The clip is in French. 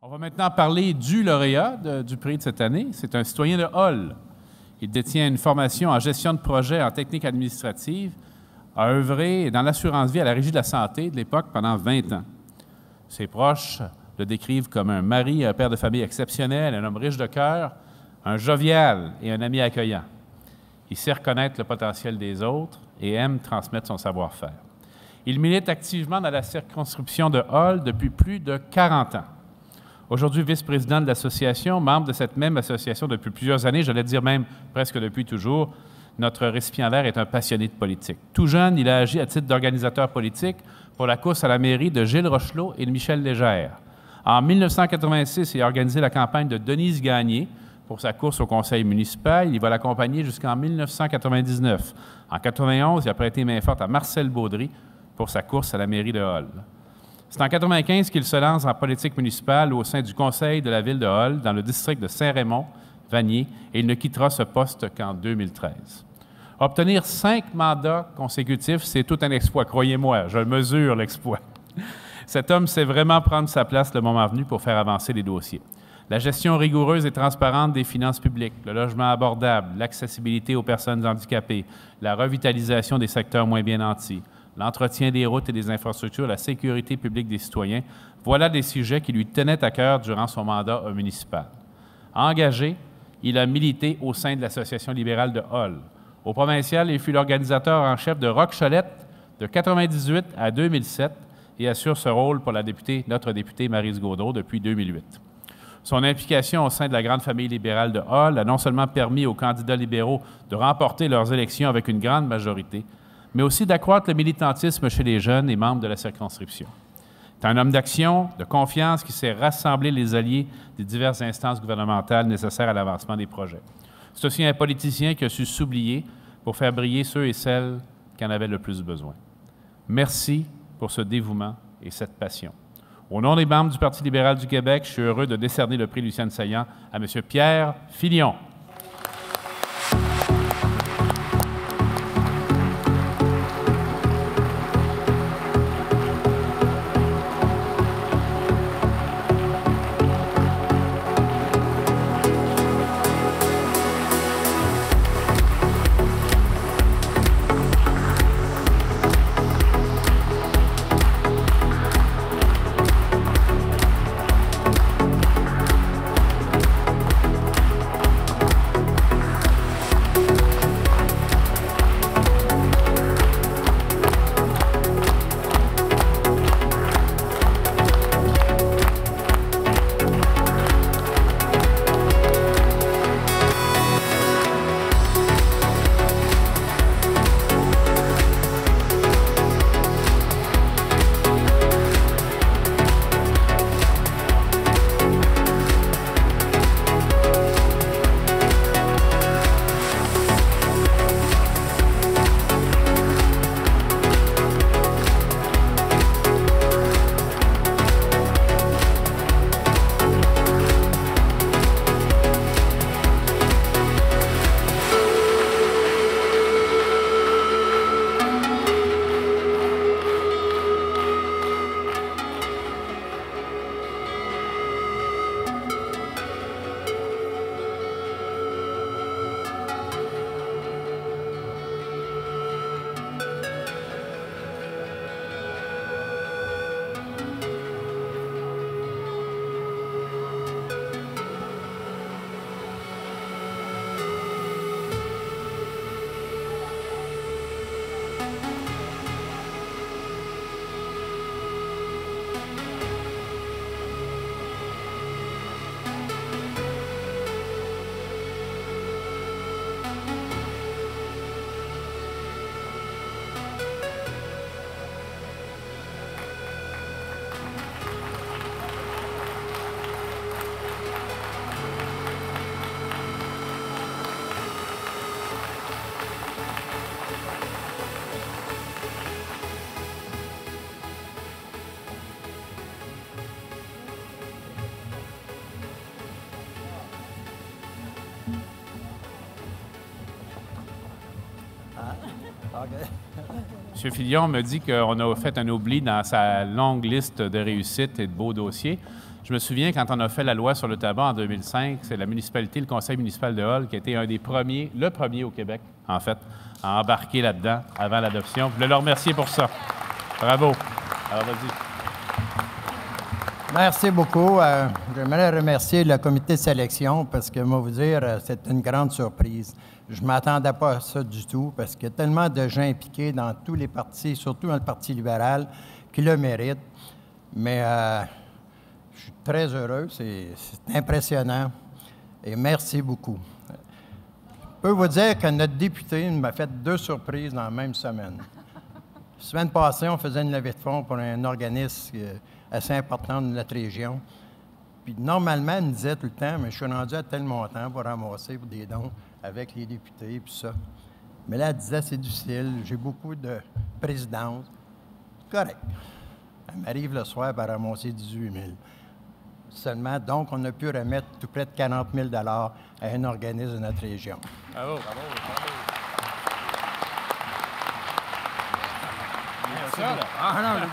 On va maintenant parler du lauréat du prix de cette année. C'est un citoyen de Hull. Il détient une formation en gestion de projet en technique administrative, a œuvré dans l'assurance vie à la Régie de la santé de l'époque pendant 20 ans. Ses proches le décrivent comme un mari, un père de famille exceptionnel, un homme riche de cœur, un jovial et un ami accueillant. Il sait reconnaître le potentiel des autres et aime transmettre son savoir-faire. Il milite activement dans la circonscription de Hull depuis plus de 40 ans. Aujourd'hui, vice-président de l'association, membre de cette même association depuis plusieurs années, j'allais dire même presque depuis toujours, notre récipiendaire est un passionné de politique. Tout jeune, il a agi à titre d'organisateur politique pour la course à la mairie de Gilles Rochelot et de Michel Légère. En 1986, il a organisé la campagne de Denise Gagné pour sa course au conseil municipal. Il va l'accompagner jusqu'en 1999. En 1991, il a prêté main forte à Marcel Baudry pour sa course à la mairie de Hull. C'est en 1995 qu'il se lance en politique municipale au sein du conseil de la ville de Hull, dans le district de Saint-Raymond-Vanier, et il ne quittera ce poste qu'en 2013. Obtenir 5 mandats consécutifs, c'est tout un exploit, croyez-moi, je mesure l'exploit. Cet homme sait vraiment prendre sa place le moment venu pour faire avancer les dossiers. La gestion rigoureuse et transparente des finances publiques, le logement abordable, l'accessibilité aux personnes handicapées, la revitalisation des secteurs moins bien nantis, l'entretien des routes et des infrastructures, la sécurité publique des citoyens, voilà des sujets qui lui tenaient à cœur durant son mandat municipal. Engagé, il a milité au sein de l'Association libérale de Hull. Au provincial, il fut l'organisateur en chef de Rock-Cholette de 1998 à 2007 et assure ce rôle pour notre députée Maryse Gaudreault depuis 2008. Son implication au sein de la grande famille libérale de Hull a non seulement permis aux candidats libéraux de remporter leurs élections avec une grande majorité, mais aussi d'accroître le militantisme chez les jeunes et membres de la circonscription. C'est un homme d'action, de confiance qui sait rassembler les alliés des diverses instances gouvernementales nécessaires à l'avancement des projets. C'est aussi un politicien qui a su s'oublier pour faire briller ceux et celles qui en avaient le plus besoin. Merci pour ce dévouement et cette passion. Au nom des membres du Parti libéral du Québec, je suis heureux de décerner le prix Lucienne Saillant à M. Pierre Filion. M. Filion me dit qu'on a fait un oubli dans sa longue liste de réussites et de beaux dossiers. Je me souviens, quand on a fait la loi sur le tabac en 2005, c'est la municipalité, le conseil municipal de Hull, qui a été un des premiers, le premier au Québec, en fait, à embarquer là-dedans avant l'adoption. Je voulais le remercier pour ça. Bravo. Alors, vas-y. Merci beaucoup. J'aimerais remercier le comité de sélection parce que, moi, vous dire, c'est une grande surprise. Je ne m'attendais pas à ça du tout parce qu'il y a tellement de gens impliqués dans tous les partis, surtout dans le Parti libéral, qui le méritent. Mais je suis très heureux. C'est impressionnant. Et merci beaucoup. Je peux vous dire que notre député m'a fait 2 surprises dans la même semaine. La semaine passée, on faisait une levée de fonds pour un organisme assez important de notre région. Puis normalement, elle me disait tout le temps, mais je suis rendu à tel montant pour ramasser pour des dons avec les députés et tout ça. Mais là, elle disait, c'est difficile, j'ai beaucoup de présidence. Correct. Elle m'arrive le soir pour ramasser 18 000. Seulement, donc, on a pu remettre tout près de 40 000 $ à un organisme de notre région. Bravo, bravo, bravo. Ah, non,